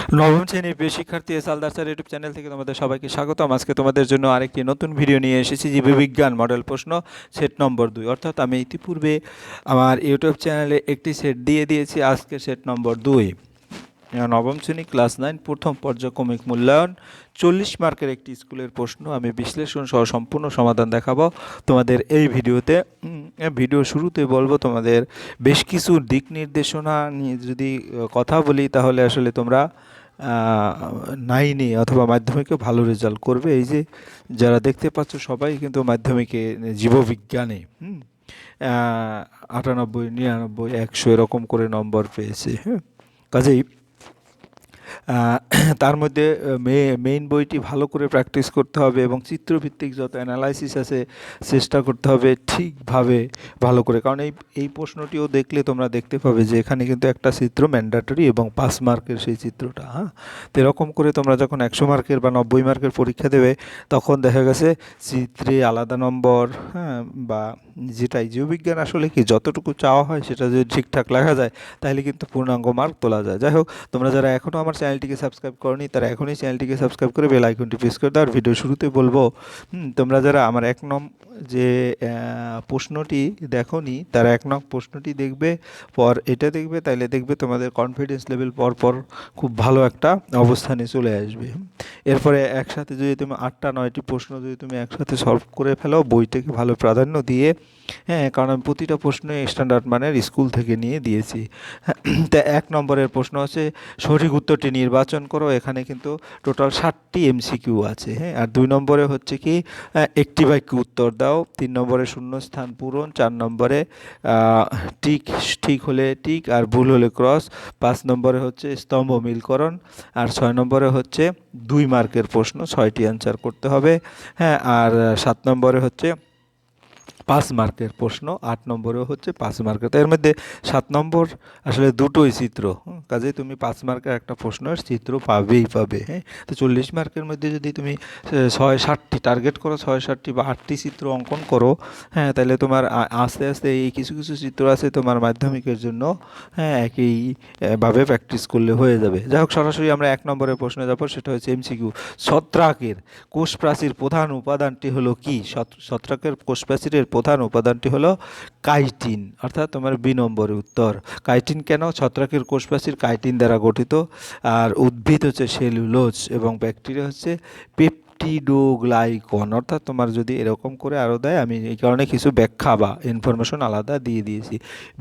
নবম শ্রেণীর প্রিয় শিক্ষার্থী সালদার স্যার ইউটিউব চ্যানেল থেকে তোমাদের সবাইকে স্বাগতম। আজকে তোমাদের জন্য আরেকটি নতুন ভিডিও নিয়ে এসেছি, জীববিজ্ঞান মডেল প্রশ্ন সেট নম্বর 2। অর্থাৎ আমি ইতিপূর্বে আমার ইউটিউব চ্যানেলে একটি সেট দিয়ে দিয়েছি, আজকে সেট নম্বর 2। নবম শ্রেণী ক্লাস 9 প্রথম পর্যায়ক্রমিক মূল্যায়ন 40 মার্কের একটি স্কুলের প্রশ্ন। আমি বিশ্লেষণ সহ সম্পূর্ণ সমাধান দেখাবো তোমাদের এই ভিডিওতে। ভিডিও শুরুতে বলবো তোমাদের বেশ কিছু দিক নির্দেশনা নিয়ে যদি কথা বলি, তাহলে আসলে তোমরা 9-এ অথবা মাধ্যমিকে ভালো রেজাল্ট করবে। এই যে যারা দেখতে পাচ্ছ সবাই কিন্তু মাধ্যমিকে জীববিজ্ঞানে 98, 99, 100 এরকম করে নম্বর পেয়েছে। হ্যাঁ, কাজেই তার মধ্যে মেইন বইটি ভালো করে প্র্যাকটিস করতে হবে এবং চিত্রভিত্তিক যত অ্যানালাইসিস আছে চেষ্টা করতে হবে ঠিকভাবে ভালো করে, কারণ এই প্রশ্নটিও দেখলে তোমরা দেখতে পাবে যে এখানে কিন্তু একটা চিত্র ম্যান্ডেটরি এবং 5 মার্কের সেই চিত্রটা। হ্যাঁ, তো এরকম করে তোমরা যখন 100 মার্কের বা 90 মার্কের পরীক্ষা দেবে, তখন দেখা গেছে চিত্রে আলাদা নম্বর, হ্যাঁ, বা যেটাই জীববিজ্ঞান আসলে কি যতটুকু চাওয়া হয় সেটা যদি ঠিকঠাক লেখা যায় তাহলে কিন্তু পূর্ণাঙ্গ মার্ক তোলা যায়। যাই হোক, তোমরা যারা এখনও আমার চ্যানেলটিকে সাবস্ক্রাইব করনি তারা এখনই চ্যানেলটিকে সাবস্ক্রাইব করে বেল আইকনটি প্রেস করে দাও। আর ভিডিও শুরুতে বলবো, তোমরা যারা আমার যে প্রশ্নটি দেখোনি তারা 1 নং প্রশ্নটি দেখবে, পর এটা দেখবে, তাইলে দেখবে তোমাদের কনফিডেন্স লেভেল পর খুব ভালো একটা অবস্থানে চলে আসবে। এরপরে একসাথে যদি তুমি 8টা 9টি প্রশ্ন যদি তুমি একসাথে সলভ করে ফেলো, বইটাকে ভালো প্রাধান্য দিয়ে, হ্যাঁ, কারণ আমি প্রতিটা প্রশ্নই স্ট্যান্ডার্ড মানের স্কুল থেকে নিয়ে দিয়েছি। তা 1 নম্বরের প্রশ্ন হচ্ছে সঠিক উত্তরটি নির্বাচন করো। এখানে কিন্তু টোটাল 60টি এমসিকিউ আছে। হ্যাঁ, আর 2 নম্বরে হচ্ছে কি একটি বাক্যে উত্তর দাও। 3 নম্বরে শূন্যস্থান পূরণ। 4 নম্বরে ঠিক হলে টিক আর ভুল হলে ক্রস। 5 নম্বরে হচ্ছে স্তম্ভ মিলকরণ। আর 6 নম্বরে হচ্ছে 2 মার্কের প্রশ্ন, 6টি অ্যান্সার করতে হবে। হ্যাঁ, আর 7 নম্বরে হচ্ছে 5 মার্কের প্রশ্ন, 8 নম্বরেও হচ্ছে 5 মার্কের। তো এর মধ্যে 7 নম্বর আসলে দুটোই চিত্র, কাজেই তুমি 5 মার্কের একটা প্রশ্নের চিত্র পাবে। হ্যাঁ, তো 40 মার্কের মধ্যে যদি তুমি 6-7টি টার্গেট করো, 6-7টি বা 8টি চিত্র অঙ্কন করো, হ্যাঁ, তাহলে তোমার আস্তে আস্তে এই কিছু চিত্র আছে তোমার মাধ্যমিকের জন্য, হ্যাঁ, একইভাবে প্র্যাকটিস করলে হয়ে যাবে। যাই হোক, সরাসরি আমরা 1 নম্বরের প্রশ্নে যাবো, সেটা হচ্ছে এমসিকিউ। ছত্রাকের কোষ প্রাচীর প্রধান উপাদানটি হলো কি? ছত্রাকের কোষ প্রাচীরের প্রধান উপাদানটি হলো কাইটিন, অর্থাৎ তোমার 2 নম্বরের উত্তর। কাইটিন কেন? ছত্রাকের কোষ প্রাচীর কাইটিন দ্বারা গঠিত, আর উদ্ভিদ হচ্ছে সেলুলোজ এবং ব্যাকটেরিয়া হচ্ছে পেপটিডোগ্লাইকন। অর্থাৎ তোমার যদি এরকম করে আরও দেয়, আমি এই কারণে কিছু ব্যাখ্যা বা ইনফরমেশন আলাদা দিয়ে দিয়েছি।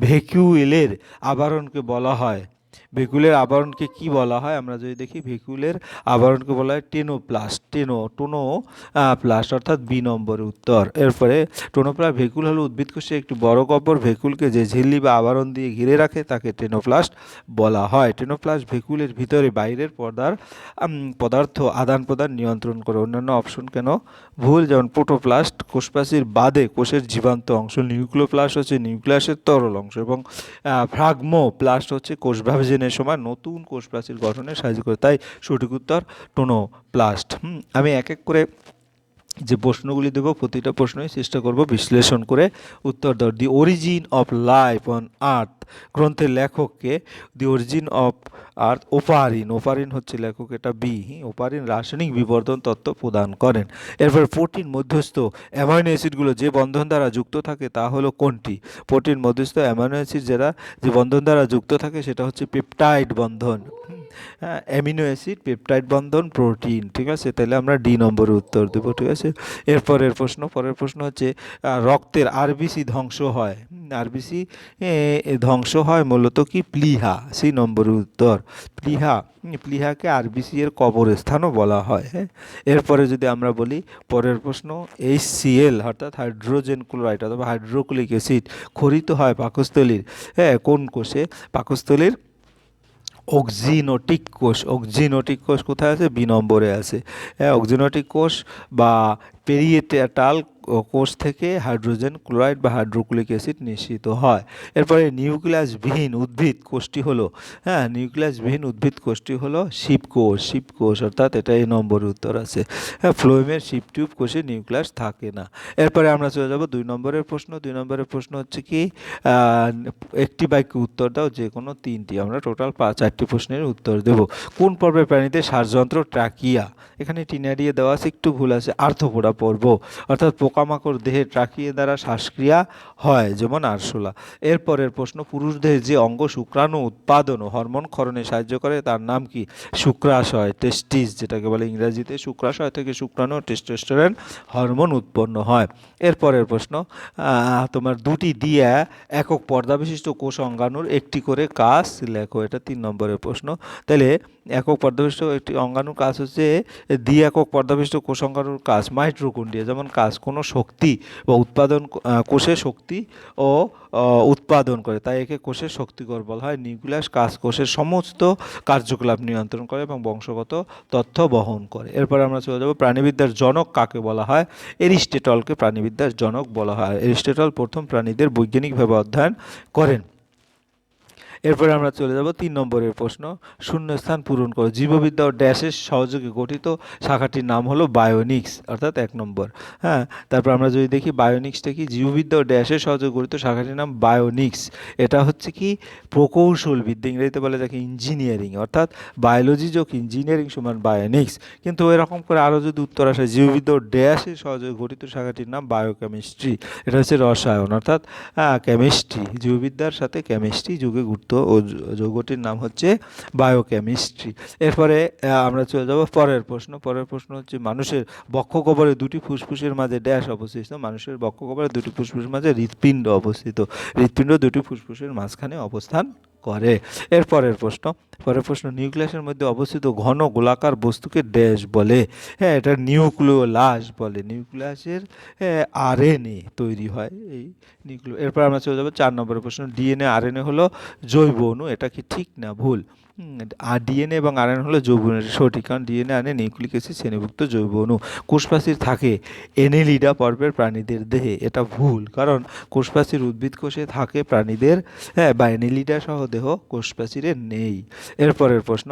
ভ্যাকুইলের আবরণকে বলা হয়, ভ্যাকুইলের আবরণকে কি বলা হয়? আমরা যদি দেখি, ভ্যাকুইলের আবরণকে বলা হয় টেনোপ্লাস্ট। টোনোপ্লাস্ট, অর্থাৎ 2 নম্বরের উত্তর। এরপরে টোনোপ্লাস্ট, ভ্যাকুইল হলো উদ্ভিদ কোষের একটি বড় গহ্বর। ভ্যাকুইলকে যে ঝিল্লি বা আবরণ দিয়ে ঘিরে রাখে তাকে টেনোপ্লাস্ট বলা হয়। টেনোপ্লাস্ট ভ্যাকুইলের ভিতরে বাইরের পদার্থ আদান প্রদান নিয়ন্ত্রণ করে। অন্যান্য অপশন কেন ভুল? যেমন প্রোটোপ্লাস্ট কোষপ্রাচীর বাদে কোষের জীবান্ত অংশ, নিউক্লিওপ্লাস্ট হচ্ছে নিউক্লিয়াসের তরল অংশ, এবং ফ্রাগমোপ্লাস্ট হচ্ছে কোষ বিভাজনের সময় নতুন কোষ প্রাচীর গঠনে সাহায্য করে। তাই সঠিক উত্তর টোনোপ্লাস্ট। আমি এক এক করে যে প্রশ্নগুলি দেবো, প্রতিটা প্রশ্নই চেষ্টা করব বিশ্লেষণ করে উত্তর দেওয়ার। দি origin of life on earth গ্রন্থের লেখককে? দি অরিজিন অফ আর্থ ওপারিন হচ্ছে লেখক, এটা বি। ওপারিন রাসায়নিক বিবর্ধন তত্ত্ব প্রদান করেন। এরপর প্রোটিন মধ্যস্থ অ্যামাইনো অ্যাসিডগুলো যে বন্ধন দ্বারা যুক্ত থাকে তা হলো কোনটি? প্রোটিন মধ্যস্থ অ্যামাইনো অ্যাসিড যে বন্ধন দ্বারা যুক্ত থাকে সেটা হচ্ছে পেপটাইড বন্ধন। অ্যামিনো অ্যাসিড, পেপটাইড বন্ধন, প্রোটিন। ঠিক আছে, তাহলে আমরা ডি নম্বরের উত্তর দেবো। ঠিক আছে, পরের প্রশ্ন হচ্ছে রক্তের আরবিসি ধ্বংস হয়, আরবিসি ধ্বংস হয় মূলত কি? প্লীহা। সি নম্বরের উত্তর, প্লীহাকে আরবিসি এর কবরস্থানও বলা হয়। হ্যাঁ, এরপরে যদি আমরা বলি পরের প্রশ্ন, HCl অর্থাৎ হাইড্রোজেন ক্লোরাইড অথবা হাইড্রোক্লিক অ্যাসিড খরিত হয় পাকস্থলীর, হ্যাঁ, কোন কোষে? পাকস্থলীর অক্সিনোটিক কোষ কোথায় আছে? বি নম্বরে আছে। হ্যাঁ, অক্সিনোটিক কোষ বা পেরিয়েটাল কোষ থেকে হাইড্রোজেন ক্লোরাইড বা হাইড্রোক্লোরিক অ্যাসিড নিঃসৃত হয়। এরপরে নিউক্লিয়াসবিহীন উদ্ভিদ কোষটি হলো, হ্যাঁ, নিউক্লিয়াসবিহীন উদ্ভিদ কোষটি হলো শিবকোষ অর্থাৎ এটা এই নম্বরের উত্তর আছে। হ্যাঁ, ফ্লোয়েমের শিবটিউব কোষে নিউক্লিয়াস থাকে না। এরপরে আমরা চলে যাব 2 নম্বরের প্রশ্ন। 2 নম্বরের প্রশ্ন হচ্ছে কি একটি বাক্যে উত্তর দাও, যে কোনো 3টি। আমরা টোটাল 4টি প্রশ্নের উত্তর দেব। কোন পর্বের প্রাণীতে শ্বাসযন্ত্র ট্রাকিয়া? এখানে টিনারিয়ে দেওয়া আছে, একটু ভুল আছে, আর্থ্রোপোডা পর্ব, অর্থাৎ পোকামাকড় দেহে ট্রাকিয়া দ্বারা শ্বাসক্রিয়া হয়, যেমন আরশোলা। এরপরের প্রশ্ন, পুরুষ দেহের যে অঙ্গ শুক্রাণু উৎপাদন ও হরমোন ক্ষরণে সাহায্য করে তার নাম কি? শুক্রাশয়, টেস্টিস যেটাকে বলে ইংরেজিতে। শুক্রাশয় থেকে শুক্রাণু ও টেস্টোস্টেরন হরমোন উৎপন্ন হয়। এরপরের প্রশ্ন, তোমার 2টি দিয়া একক পর্দা বিশিষ্ট কোষ অঙ্গাণুর একটি করে কাজ লেখো। এটা 3 নম্বরের প্রশ্ন। তাহলে একক পর্দাবিষ্ট একটি অঙ্গাণুর কাজ হচ্ছে, দ্বি একক পর্দাবিষ্ট কোষ অঙ্গাণুর কাজ মাইটোকন্ড্রিয়া যেমন কাজ কোনো শক্তি বা উৎপাদন, কোষে শক্তি ও উৎপাদন করে, তাই একে কোষের শক্তিকর বলা হয়। নিউক্লিয়াস কাজ কোষের সমস্ত কার্যকলাপ নিয়ন্ত্রণ করে এবং বংশগত তথ্য বহন করে। এরপর আমরা চলে যাব প্রাণীবিদ্যার জনক কাকে বলা হয়? এরিস্টটলকে প্রাণীবিদ্যার জনক বলা হয়। এরিস্টটল প্রথম প্রাণীদের বৈজ্ঞানিকভাবে অধ্যয়ন করেন। এরপরে আমরা চলে যাব 3 নম্বরের প্রশ্ন, শূন্যস্থান পূরণ করো। জীববিদ্যা ও ড্যাশের সহযোগে গঠিত শাখাটির নাম হলো বায়োনিক্স, অর্থাৎ 1 নম্বর। হ্যাঁ, তারপর আমরা যদি দেখি বায়োনিক্সটা কি, জীববিদ্যা ও ড্যাশের সহযোগে গঠিত শাখাটির নাম বায়োনিক্স। এটা হচ্ছে কি প্রকৌশল বিদ্যা, ইংরেজিতে বলে যাকে ইঞ্জিনিয়ারিং, অর্থাৎ বায়োলজি যোগ ইঞ্জিনিয়ারিং সমান বায়োনিক্স। কিন্তু এরকম করে আরও যদি উত্তর আসে, জীববিদ্যা ও ড্যাশের সহযোগে গঠিত শাখাটির নাম বায়োকেমিস্ট্রি, এটা হচ্ছে রসায়ন, অর্থাৎ কেমিস্ট্রি। জীববিদ্যার সাথে কেমিস্ট্রি যুগে যুক্ত ও যৌগটির নাম হচ্ছে বায়োকেমিস্ট্রি। এরপরে আমরা চলে যাব পরের প্রশ্ন। পরের প্রশ্ন হচ্ছে, মানুষের বক্ষগহ্বরে 2টি ফুসফুসের মাঝে ড্যাশ অবস্থিত? মানুষের বক্ষগহ্বরে 2টি ফুসফুসের মাঝে হৃৎপিণ্ড অবস্থিত। হৃৎপিণ্ড 2টি ফুসফুসের মাঝখানে অবস্থান করে। এরপরের প্রশ্ন, পরের প্রশ্ন, নিউক্লিয়াসের মধ্যে অবস্থিত ঘন গোলাকার বস্তুকে ড্যাশ বলে? হ্যাঁ, এটা নিউক্লিওলাস বলে। নিউক্লিয়াসের আরএনএ তৈরি হয় এই নিউক্লিয়। এরপর আমরা চলে যাবো 4 নম্বরের প্রশ্ন, ডিএনএ আরএনএ হলো জৈব অণু, এটা কি ঠিক না ভুল? আর ডিএনএ এবং আরএনএ হলো জৈব অণু, সঠিক, কারণ ডিএনএ আরএনএ নিউক্লিক অ্যাসিড শ্রেণীভুক্ত জৈব অণু। কোষপ্রাচীর থাকে এনেলিডা পর্বের প্রাণীদের দেহে, এটা ভুল, কারণ কোষপ্রাচীর উদ্ভিদ কোষে থাকে প্রাণীদের, হ্যাঁ, বা এনেলিডা সহ দেহ কোষপ্রাচীরে নেই। এরপরের প্রশ্ন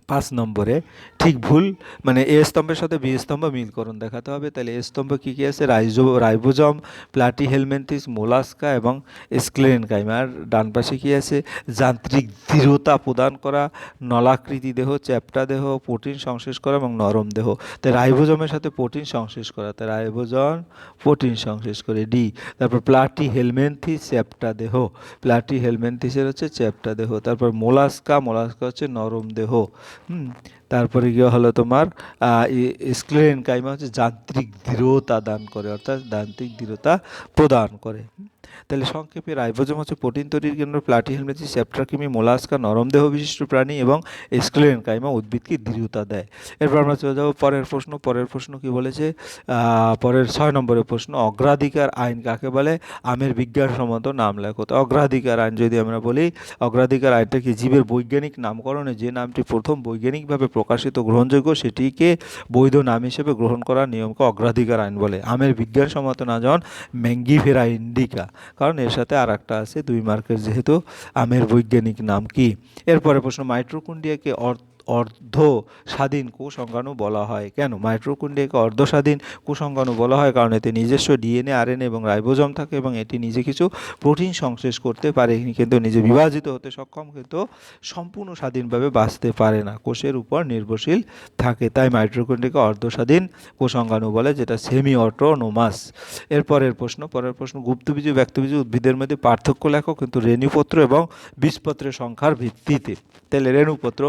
5 নম্বরে ঠিক ভুল, মানে এ স্তম্ভের সাথে বি স্তম্ভ মিলকরণ দেখাতে হবে। তাহলে এ স্তম্ভ কী কী আছে? রাইবোজম, প্লাটিহেলমিনথেস, মোলাস্কা এবং স্ক্লেরেনকাইমা। আর ডান পাশে কী আছে? যান্ত্রিক দৃঢ়তা প্রদান করা, নলাকৃতি দেহ, চ্যাপ্টা দেহ, প্রোটিন সংশ্লেষ করা এবং নরম দেহ। তাই রাইবোজমের সাথে প্রোটিন সংশ্লেষ করা, তাই রাইবোজম প্রোটিন সংশ্লেষ করে, ডি। তারপর প্লাটিহেলমিনথেস চ্যাপ্টা দেহ, প্লাটিহেলমিনথেসের হচ্ছে চ্যাপ্টা দেহ। তারপর মোলাস্কা হচ্ছে নরম দেহ। তারপরে গিয়ে হলো তোমার স্ক্লেরেনকাইমা হচ্ছে যান্ত্রিক দৃঢ়তা দান করে, অর্থাৎ যান্ত্রিক দৃঢ়তা প্রদান করে। তাহলে সংক্ষেপে রাইবোজোম হচ্ছে প্রোটিন তৈরির কেন্দ্র, প্লাটিহেলমিনথেস চ্যাপ্টারকৃমি, মোলাস্কা নরম দেহ বিশিষ্ট প্রাণী এবং স্ক্লেরেনকাইমা উদ্ভিদকে দৃঢ়তা দেয়। এরপর আমরা চলে যাবো পরের প্রশ্ন। পরের প্রশ্ন কি বলেছে? পরের 6 নম্বরের প্রশ্ন, অগ্রাধিকার আইন কাকে বলে? আমের বিজ্ঞানসম্মত নাম লেখো। তো অগ্রাধিকার আইন যদি আমরা বলি, অগ্রাধিকার আইনটা কি? জীবের বৈজ্ঞানিক নামকরণে যে নামটি প্রথম বৈজ্ঞানিকভাবে প্রকাশিত গ্রহণযোগ্য সেটিকে বৈধ নাম হিসেবে গ্রহণ করার নিয়মকে অগ্রাধিকার আইন বলে। আমের বিজ্ঞানসম্মত নাম যেমন ম্যাঙ্গিফেরা ইন্ডিকা, কারণ এর সাথে আর একটা আছে 2 মার্কের, যেহেতু আমের বৈজ্ঞানিক নাম কি? এরপরে প্রশ্ন, মাইটোকন্ড্রিয়াকে অর্ধ স্বাধীন কোষাঙ্গাণু বলা হয় কেন? মাইটোকন্ড্রিয়াকে অর্ধ স্বাধীন কোষাঙ্গাণু বলা হয় কারণ এতে নিজস্ব ডিএনএ, আরএনএ এবং রাইবোজোম থাকে এবং এটি নিজে কিছু প্রোটিন সংশ্লেষ করতে পারে, কিন্তু নিজে বিভাজিত হতে সক্ষম, কিন্তু সম্পূর্ণ স্বাধীনভাবে বাঁচতে পারে না, কোষের উপর নির্ভরশীল থাকে। তাই মাইটোকন্ড্রিয়াকে অর্ধ স্বাধীন কোষাঙ্গাণু বলে, যেটা সেমি অটোনোমাস। পরের প্রশ্ন, গুপ্তবীজী ব্যক্তবীজী উদ্ভিদের মধ্যে পার্থক্য লেখো কিন্তু রেণুপত্র এবং বীজপত্রের সংখ্যার ভিত্তিতে। তাহলে রেণুপত্র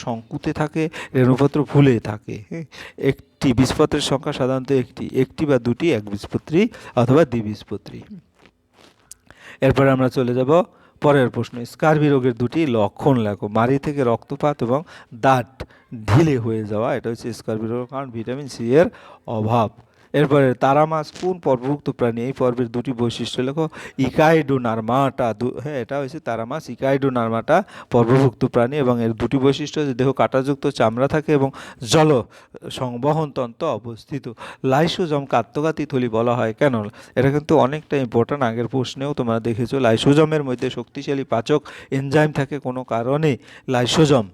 শঙ্কুতে থাকে, রেণুপত্র ফুলে থাকে। একটি বীজপত্রের সংখ্যা সাধারণত একটি বা দুটি একবীজপত্রী অথবা দ্বিবীজপত্রী। এরপরে আমরা চলে যাব পরের প্রশ্ন, স্কারবি রোগের 2টি লক্ষণ লেখো। মাড়ি থেকে রক্তপাত এবং দাঁত ঢিলে হয়ে যাওয়া, এটা হচ্ছে স্কারবি রোগ, কারণ ভিটামিন সি এর অভাব। এরপরে তারা মাছ কোন পর্বভুক্ত প্রাণী? এই পর্বের দুটি বৈশিষ্ট্য লেখো। ইকাইডোনার্মাটা, হ্যাঁ এটা হচ্ছে তারা মাছ। ইকাইডোনার্মাটা পর্বভুক্ত প্রাণী এবং এর দুটি বৈশিষ্ট্য হচ্ছে দেহ কাঁটাযুক্ত চামড়া থাকে এবং জল সংবহন তন্ত্র অবস্থিত। লাইসোজমকে আত্মঘাতী থলি বলা হয় কেন? এটা কিন্তু অনেকটা ইম্পর্ট্যান্ট, আগের প্রশ্নেও তোমরা দেখেছো। লাইসোজমের মধ্যে শক্তিশালী পাচক এনজাইম থাকে, কোনো কারণে লাইসোজম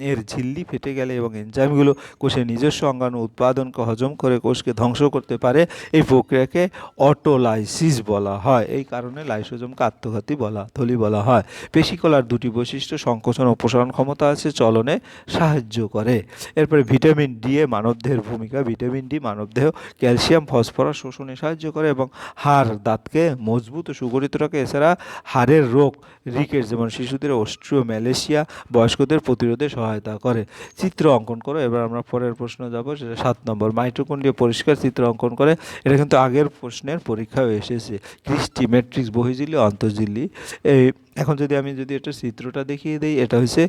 এর ঝিল্লি ফেটে গেলে এবং এনজাইমগুলো কোষের নিজস্ব অঙ্গাণু উৎপাদনকে হজম করে কোষকে ধ্বংস করতে পারে। এই প্রক্রিয়াকে অটোলাইসিস বলা হয়। এই কারণে লাইসোজমকে আত্মঘাতী থলি বলা হয়। পেশিকলার দুটি বৈশিষ্ট্য: সংকোচন ও প্রসারণ ক্ষমতা আছে, চলনে সাহায্য করে। এরপরে ভিটামিন ডি এ মানবদেহের ভূমিকা। ভিটামিন ডি মানবদেহ ক্যালসিয়াম ফসফরাস শোষণে সাহায্য করে এবং হাড় দাঁতকে মজবুত ও সুগঠিত রাখে। এছাড়া হাড়ের রোগ রিকেটস যেমন শিশুদের অস্ট্রিওম্যালেশিয়া, বয়স্কদের প্রতিরোধে সহায়তা করে। চিত্র অঙ্কন করো। এবার আমরা পরের প্রশ্ন যাব, সেটা 7 নম্বর। মাইটোকন্ড্রিয়া পরিষ্কার চিত্র অঙ্কন করে। এটা কিন্তু আগের প্রশ্নের পরীক্ষায় এসেছে। ক্রিস্টি ম্যাট্রিক্স বহিঃঝিল্লি অন্তঃঝিল্লি। এই এখন আমি যদি এটা চিত্রটা দেখিয়ে দিই, এটা হচ্ছে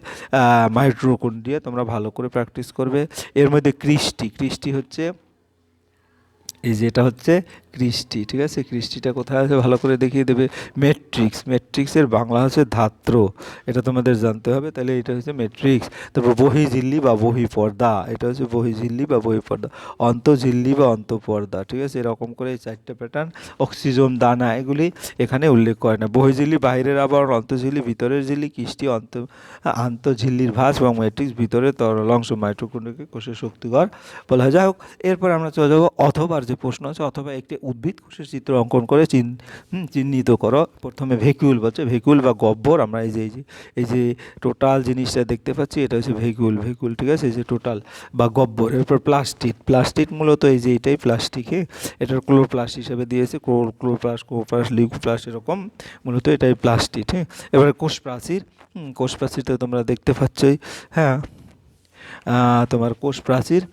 মাইটোকন্ড্রিয়া। তোমরা ভালো করে প্র্যাকটিস করবে। এর মধ্যে ক্রিস্টি হচ্ছে এই যে এটা হচ্ছে ক্রিস্টি, ঠিক আছে? ক্রিস্টিটা কোথায় আছে ভালো করে দেখিয়ে দেবে। ম্যাট্রিক্সের বাংলা হচ্ছে ধাত্র, এটা তোমাদের জানতে হবে। তাহলে এটা হচ্ছে ম্যাট্রিক্স। তারপর বহিঃঝিল্লি বা বহিঃপর্দা, এটা হচ্ছে বহিঃঝিল্লি বা বহিঃপর্দা। অন্তঃঝিল্লি বা অন্তঃপর্দা, ঠিক আছে? এরকম করে এই 4টে প্যাটার্ন। অক্সিজোম দানা এগুলি এখানে উল্লেখ করে না। বহিঃঝিল্লি বাইরের আবরণ, অন্তঃঝিল্লি ভিতরের ঝিল্লি, ক্রিস্টি আন্তঃঝিল্লির ভাঁজ এবং ম্যাট্রিক্স ভিতরের তরল অংশ। মাইটোকন্ড্রিয়াকে কোষের শক্তিঘর বলা হয়। যাই হোক, এরপর আমরা চলে যাবো অথবার যে প্রশ্ন আছে। অথবা একটি উদ্ভিদ কোষের চিত্র অঙ্কন করে চিহ্নিত করো। প্রথমে ভ্যাকুইল বলছে, ভ্যাকুইল বা গহ্বর। আমরা এই যে টোটাল জিনিসটা দেখতে পাচ্ছি, এটা হচ্ছে ভ্যাকুইল, ঠিক আছে? এই যে টোটাল বা গহ্বর। এরপর প্লাস্টিড মূলত এই যে এটাই প্লাস্টিকে, এটার ক্লোরোপ্লাস্ট হিসেবে দিয়েছে। ক্লোরোপ্লাস্ট লিউকোপ্লাস্ট, এরকম মূলত এটাই প্লাস্টিড। হ্যাঁ, এবারে কোষ প্রাচীরটা তোমরা দেখতে পাচ্ছই। হ্যাঁ, তোমার কোষ প্রাচীর,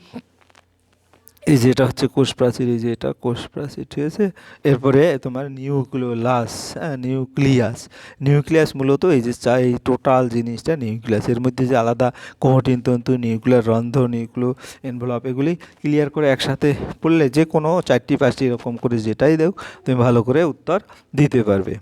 এই যে এটা হচ্ছে কোষ প্রাচীর, এই যে এটা কোষ প্রাচীর, ঠিক আছে? এরপরে তোমার নিউক্লিয়াস মূলত এই যে এই টোটাল জিনিসটা নিউক্লিয়াস। এর মধ্যে যে আলাদা কঠিন তন্তু, নিউক্লিয়ার রন্ধ্র, নিউক্লিয় এনভেলপ, এগুলি ক্লিয়ার করে একসাথে পড়লে যে কোনো 4টি-5টি এরকম করে যেটাই দেও তুমি ভালো করে উত্তর দিতে পারবে।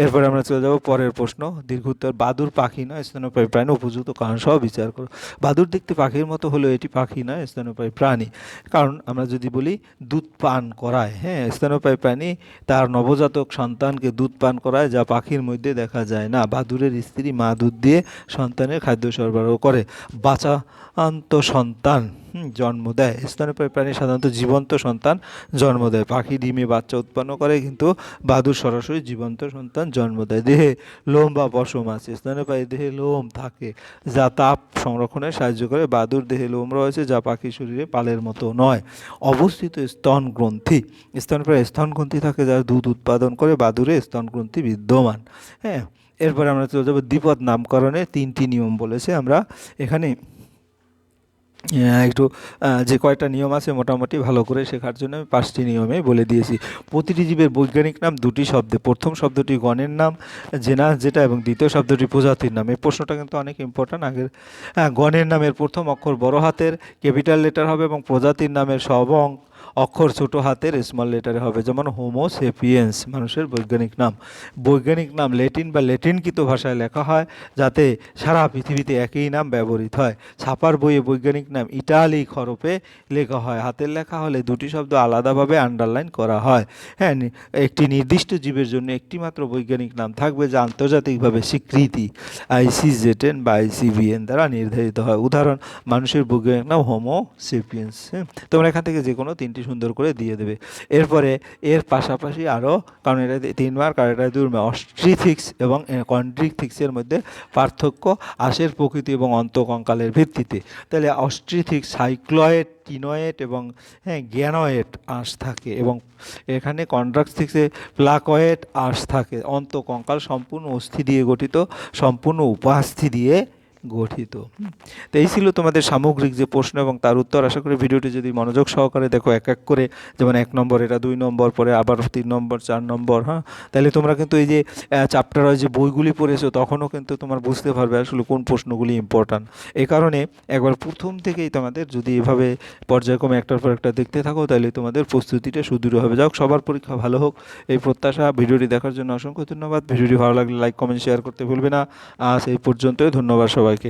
এরপরে আমরা চলে যাবো পরের প্রশ্ন। দীর্ঘ উত্তর। বাদুড় পাখি নয়, স্তন্যপায়ী প্রাণী। উপযুক্ত কারণ সহ বিচার করো। বাদুড় দেখতে পাখির মতো হলেও এটি পাখি নয়, স্তন্যপায়ী প্রাণী। কারণ আমরা যদি বলি দুধ পান করায়, হ্যাঁ, স্তন্যপায়ী প্রাণী তার নবজাতক সন্তানকে দুধ পান করায়, যা পাখির মধ্যে দেখা যায় না। বাদুড়ের স্ত্রী মা দুধ দিয়ে সন্তানের খাদ্য সরবরাহ করে। বাচ্চান্ত সন্তান জন্ম দেয়। স্তন্যপায়ী প্রাণী সাধারণত জীবন্ত সন্তান জন্ম দেয়। পাখি ডিমে বাচ্চা উৎপন্ন করে, কিন্তু বাদুড় সরাসরি জীবন্ত সন্তান জন্ম দেয়। দেহে লোম বা পশম আছে। স্তন্যপায়ী দেহে লোম থাকে যা তাপ সংরক্ষণে সাহায্য করে। বাদুড় দেহে লোম রয়েছে যা পাখির শরীরে পালের মতো নয়। অবস্থিত স্তন গ্রন্থি। স্তন্যপায়ী স্তন গ্রন্থি থাকে যা দুধ উৎপাদন করে। বাদুড়ে স্তন গ্রন্থি বিদ্যমান। হ্যাঁ, এরপরে আমরা চলে যাবো দ্বিপদ নামকরণে 3টি নিয়ম বলেছে। আমরা এখানে একটু যে কয়টা নিয়ম আছে মোটামুটি ভালো করে শেখার জন্য আমি 5টি নিয়মে বলে দিয়েছি। প্রতিটি জীবের বৈজ্ঞানিক নাম 2টি শব্দে। প্রথম শব্দটি গণের নাম, জেনাস যেটা, এবং দ্বিতীয় শব্দটি প্রজাতির নাম। এই প্রশ্নটা কিন্তু অনেক ইম্পর্ট্যান্ট। আগের গণের নামের প্রথম অক্ষর বড় হাতের ক্যাপিটাল লেটার হবে এবং প্রজাতির নামের সব অক্ষর ছোট হাতের স্মল লেটারে হবে। যেমন হোমো সেপিয়েন্স মানুষের বৈজ্ঞানিক নাম। বৈজ্ঞানিক নাম ল্যাটিন বা ল্যাটিনকৃত ভাষায় লেখা হয় যাতে সারা পৃথিবীতে একই নাম ব্যবহৃত হয়। ছাপার বইয়ে বৈজ্ঞানিক নাম ইটালিক হরফে লেখা হয়। হাতের লেখা হলে 2টি শব্দ আলাদাভাবে আন্ডারলাইন করা হয়। হ্যাঁ, একটি নির্দিষ্ট জীবের জন্য একটি মাত্র বৈজ্ঞানিক নাম থাকবে যা আন্তর্জাতিকভাবে স্বীকৃতি ICZN বা ICBN দ্বারা নির্ধারিত হয়। উদাহরণ, মানুষের বৈজ্ঞানিক নাম হোমো সেপিয়েন্স। তোমরা এখান থেকে যে কোনো 3টি সুন্দর করে দিয়ে দেবে। এরপরে এর পাশাপাশি আরও, কারণ এটা 3 মার্ক আর এটা 2 মার্ক, অস্ট্রিথিক্স এবং কন্ড্রিথিক্সের মধ্যে পার্থক্য আঁশের প্রকৃতি এবং অন্তঃকঙ্কালের ভিত্তিতে। তাহলে অস্ট্রিথিক্স সাইক্লয়েড, টিনয়েড এবং গ্যানয়েড আঁশ থাকে, এবং এখানে কন্ড্রাক্সিক্সে প্লাকয়েড আঁশ থাকে। অন্তঃকঙ্কাল সম্পূর্ণ অস্থি দিয়ে গঠিত, সম্পূর্ণ উপাস্থি দিয়ে গঠিত। তো এই ছিল তোমাদের সামগ্রিক যে প্রশ্ন এবং তার উত্তর। আশা করি ভিডিওটি যদি মনোযোগ সহকারে দেখো এক এক করে, যেমন 1 নম্বর, এটা 2 নম্বর, পরে আবার 3 নম্বর, 4 নম্বর, হ্যাঁ? তাহলে তোমরা কিন্তু এই যে চ্যাপ্টার ওয়াইজ যে বইগুলি পড়েছো তখনও কিন্তু তোমরা বুঝতে পারবে আসলে কোন প্রশ্নগুলি ইম্পর্ট্যান্ট। এই কারণে একবার প্রথম থেকেই তোমাদের যদি এভাবে পর্যায়ক্রমে একটার পর একটা দেখতে থাকো তাহলে তোমাদের প্রস্তুতিটা সুদৃঢ় হবে। যাই হোক, সবার পরীক্ষা ভালো হোক এই প্রত্যাশা। ভিডিওটি দেখার জন্য অসংখ্য ধন্যবাদ। ভিডিওটি ভালো লাগলে লাইক, কমেন্ট, শেয়ার করতে ভুলবে না। আজ এই পর্যন্তই। ধন্যবাদ সবাইকে।